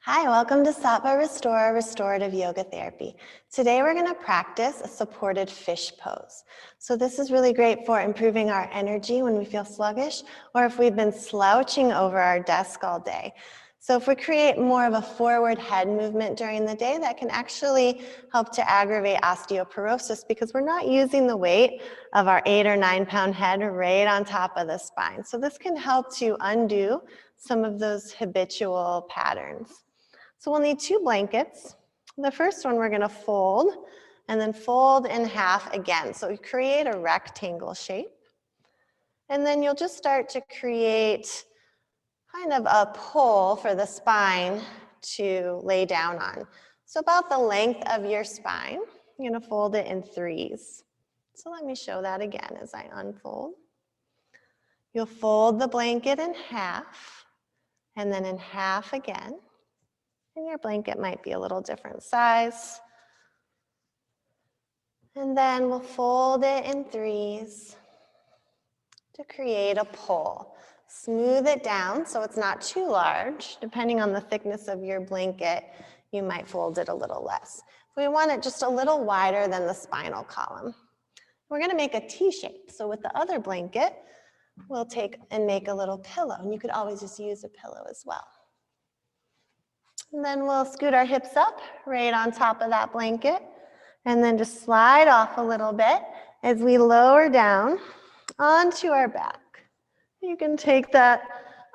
Hi, welcome to Sattva Restore Restorative Yoga Therapy. Today we're going to practice a supported fish pose. So this is really great for improving our energy when we feel sluggish or if we've been slouching over our desk all day. So if we create more of a forward head movement during the day, that can actually help to aggravate osteoporosis because we're not using the weight of our 8 or 9 pound head right on top of the spine. So this can help to undo some of those habitual patterns. So we'll need 2 blankets. The first one we're going to fold and then fold in half again. So we create a rectangle shape. And then you'll just start to create kind of a pole for the spine to lay down on. So about the length of your spine, you're going to fold it in 3s. So let me show that again as I unfold. You'll fold the blanket in half and then in half again. And your blanket might be a little different size. And then we'll fold it in 3s to create a pole. Smooth it down so it's not too large. Depending on the thickness of your blanket, you might fold it a little less. We want it just a little wider than the spinal column. We're going to make a T shape. So with the other blanket, we'll take and make a little pillow. And you could always just use a pillow as well. And then we'll scoot our hips up right on top of that blanket and then just slide off a little bit as we lower down onto our back. You can take that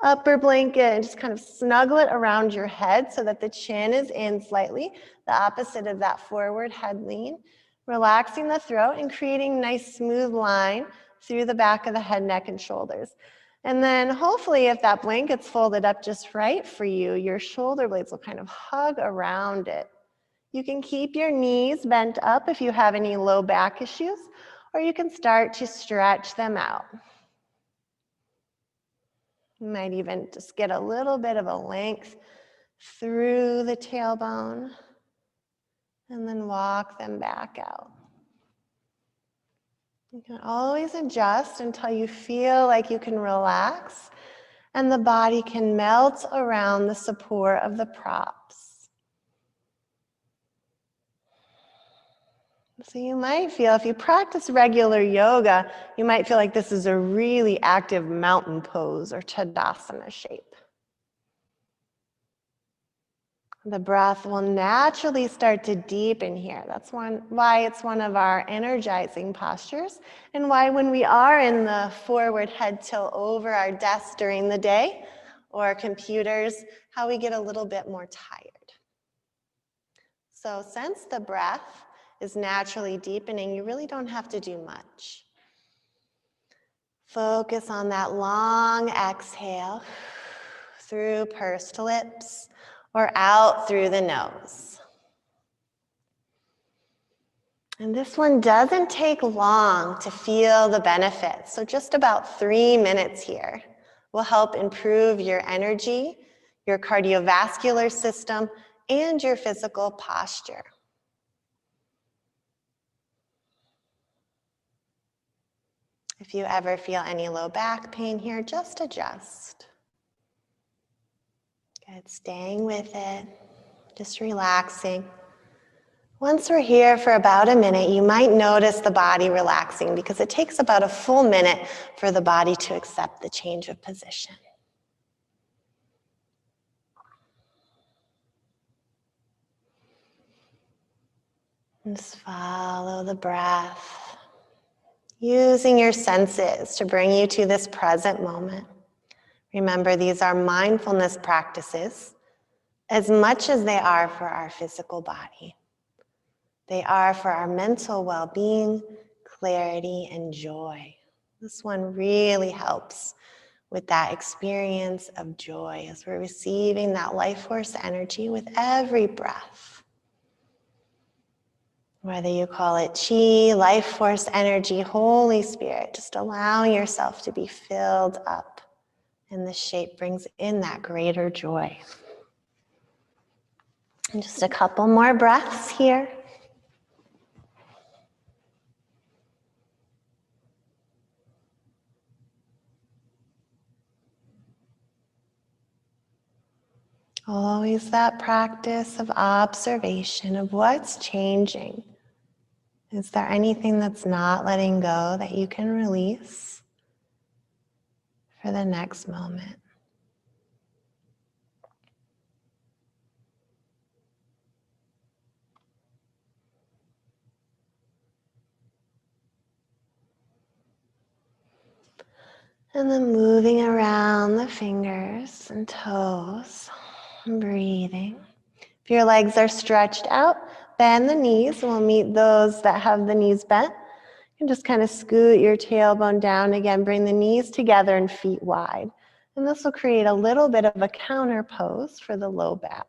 upper blanket and just kind of snuggle it around your head so that the chin is in slightly, the opposite of that forward head lean, relaxing the throat and creating a nice smooth line through the back of the head, neck, and shoulders. And then hopefully if that blanket's folded up just right for you, your shoulder blades will kind of hug around it. You can keep your knees bent up if you have any low back issues, or you can start to stretch them out. You might even just get a little bit of a length through the tailbone and then walk them back out. You can always adjust until you feel like you can relax and the body can melt around the support of the props. So you might feel, if you practice regular yoga, you might feel like this is a really active mountain pose or Tadasana shape. The breath will naturally start to deepen here. That's why it's one of our energizing postures, and why when we are in the forward head tilt over our desk during the day or computers, how we get a little bit more tired. So since the breath is naturally deepening, you really don't have to do much. Focus on that long exhale through pursed lips or out through the nose. And this one doesn't take long to feel the benefits. So just about 3 minutes here will help improve your energy, your cardiovascular system, and your physical posture. If you ever feel any low back pain here, just adjust. Good, staying with it, just relaxing. Once we're here for about a minute, you might notice the body relaxing because it takes about a full minute for the body to accept the change of position. Just follow the breath, using your senses to bring you to this present moment. Remember, these are mindfulness practices as much as they are for our physical body. They are for our mental well-being, clarity, and joy. This one really helps with that experience of joy as we're receiving that life force energy with every breath. Whether you call it chi, life force energy, Holy Spirit, just allowing yourself to be filled up. And this shape brings in that greater joy. And just a couple more breaths here. Always that practice of observation of what's changing. Is there anything that's not letting go that you can release for the next moment? And then moving around the fingers and toes, and breathing. If your legs are stretched out, bend the knees. We'll meet those that have the knees bent. You can just kind of scoot your tailbone down again. Bring the knees together and feet wide. And this will create a little bit of a counter pose for the low back.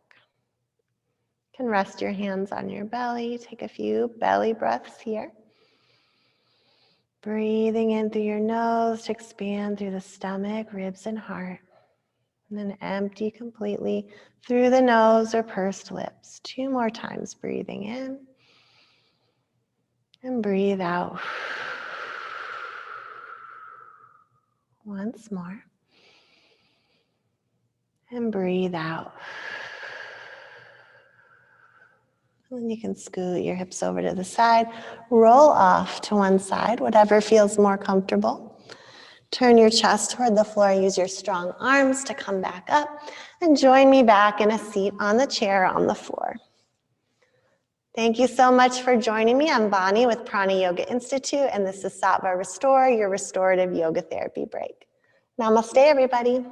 You can rest your hands on your belly. Take a few belly breaths here. Breathing in through your nose to expand through the stomach, ribs, and heart. And then empty completely through the nose or pursed lips. 2 more times, breathing in. And breathe out. Once more. And breathe out. And then you can scoot your hips over to the side. Roll off to one side, whatever feels more comfortable. Turn your chest toward the floor. Use your strong arms to come back up. And join me back in a seat on the chair on the floor. Thank you so much for joining me. I'm Vani with PranaYoga Insitute, and this is Sattva Restore, your restorative yoga therapy break. Namaste, everybody.